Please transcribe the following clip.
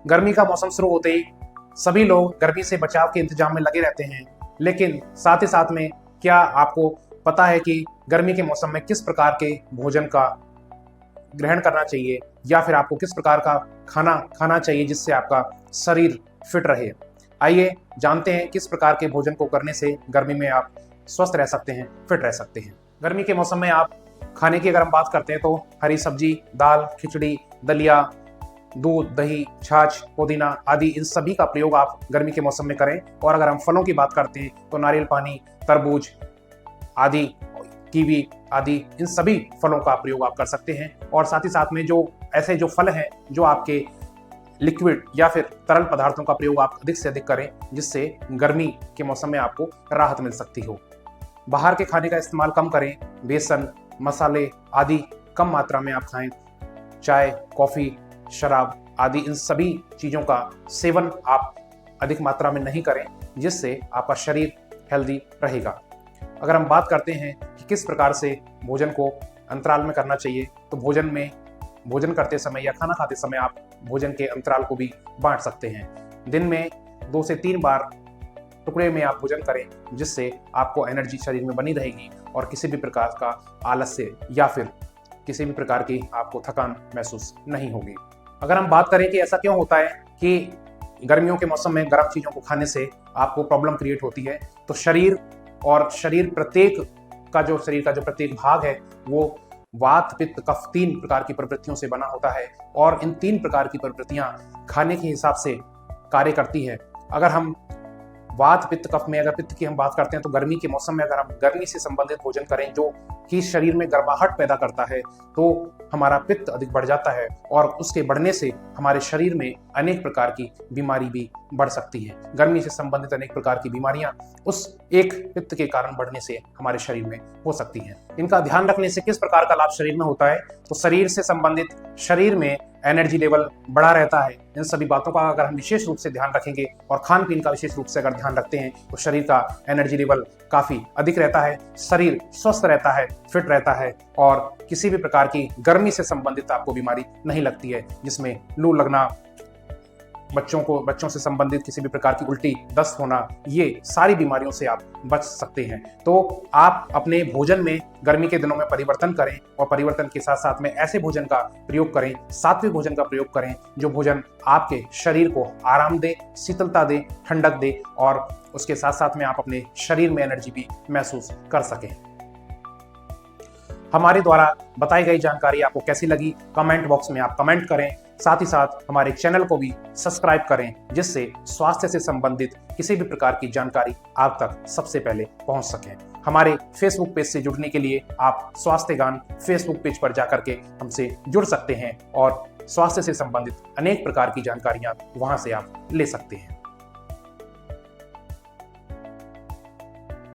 गर्मी का मौसम शुरू होते ही सभी लोग गर्मी से बचाव के इंतजाम में लगे रहते हैं, लेकिन साथ ही साथ में क्या आपको पता है कि गर्मी के मौसम में किस प्रकार के भोजन का ग्रहण करना चाहिए या फिर आपको किस प्रकार का खाना खाना चाहिए जिससे आपका शरीर फिट रहे। आइए जानते हैं किस प्रकार के भोजन को करने से गर्मी में आप स्वस्थ रह सकते हैं, फिट रह सकते हैं। गर्मी के मौसम में आप खाने की अगर हम बात करते हैं तो हरी सब्जी, दाल, खिचड़ी, दलिया, दूध, दही, छाछ, पुदीना आदि इन सभी का प्रयोग आप गर्मी के मौसम में करें। और अगर हम फलों की बात करते हैं तो नारियल पानी, तरबूज आदि, कीवी आदि इन सभी फलों का प्रयोग आप कर सकते हैं। और साथ ही साथ में जो ऐसे जो फल हैं जो आपके लिक्विड या फिर तरल पदार्थों का प्रयोग आप अधिक से अधिक करें, जिससे गर्मी के मौसम में आपको राहत मिल सकती हो। बाहर के खाने का इस्तेमाल कम करें, बेसन, मसाले आदि कम मात्रा में आप खाएं। चाय, कॉफ़ी, शराब आदि इन सभी चीज़ों का सेवन आप अधिक मात्रा में नहीं करें, जिससे आपका शरीर हेल्दी रहेगा। अगर हम बात करते हैं कि किस प्रकार से भोजन को अंतराल में करना चाहिए, तो भोजन करते समय या खाना खाते समय आप भोजन के अंतराल को भी बांट सकते हैं। दिन में 2 से 3 बार टुकड़े में आप भोजन करें, जिससे आपको एनर्जी शरीर में बनी रहेगी और किसी भी प्रकार का आलस्य या फिर किसी भी प्रकार की आपको थकान महसूस नहीं होगी। अगर हम बात करें कि ऐसा क्यों होता है कि गर्मियों के मौसम में गर्म चीज़ों को खाने से आपको प्रॉब्लम क्रिएट होती है, तो शरीर का जो प्रत्येक भाग है वो वात, पित्त, कफ 3 प्रकार की प्रवृत्तियों से बना होता है और इन 3 प्रकार की प्रवृत्तियां खाने के हिसाब से कार्य करती है। अगर हम वात, पित्त, कफ में अगर पित्त की हम बात करते हैं तो गर्मी के मौसम में अगर हम गर्मी से संबंधित भोजन करें जो कि शरीर में गर्माहट पैदा करता है, तो हमारा पित्त अधिक बढ़ जाता है और उसके बढ़ने से हमारे शरीर में अनेक प्रकार की बीमारी भी बढ़ सकती है। गर्मी से संबंधित अनेक प्रकार की बीमारियां उस एक पित्त के कारण बढ़ने से हमारे शरीर में हो सकती हैं। इनका ध्यान रखने से किस प्रकार का लाभ शरीर में होता है, तो शरीर से संबंधित शरीर में एनर्जी लेवल बढ़ा रहता है। इन सभी बातों का अगर हम विशेष रूप से ध्यान रखेंगे और खान पीन का विशेष रूप से अगर ध्यान रखते हैं तो शरीर का एनर्जी लेवल काफी अधिक रहता है, शरीर स्वस्थ रहता है, फिट रहता है और किसी भी प्रकार की गर्मी से संबंधित आपको बीमारी नहीं लगती है, जिसमें लू लगना, बच्चों से संबंधित किसी भी प्रकार की उल्टी, दस्त होना, ये सारी बीमारियों से आप बच सकते हैं। तो आप अपने भोजन में गर्मी के दिनों में परिवर्तन करें और परिवर्तन के साथ साथ में ऐसे भोजन का प्रयोग करें, सात्विक भोजन का प्रयोग करें, जो भोजन आपके शरीर को आराम दे, शीतलता दे, ठंडक दे और उसके साथ साथ में आप अपने शरीर में एनर्जी भी महसूस कर सकें। हमारे द्वारा बताई गई जानकारी आपको कैसी लगी, कमेंट बॉक्स में आप कमेंट करें। साथ ही साथ हमारे चैनल को भी सब्सक्राइब करें, जिससे स्वास्थ्य से संबंधित किसी भी प्रकार की जानकारी आप तक सबसे पहले पहुंच सके। हमारे फेसबुक पेज से जुड़ने के लिए आप स्वास्थ्य गान फेसबुक पेज पर जाकर के हमसे जुड़ सकते हैं और स्वास्थ्य से संबंधित अनेक प्रकार की जानकारियां वहां से आप ले सकते हैं।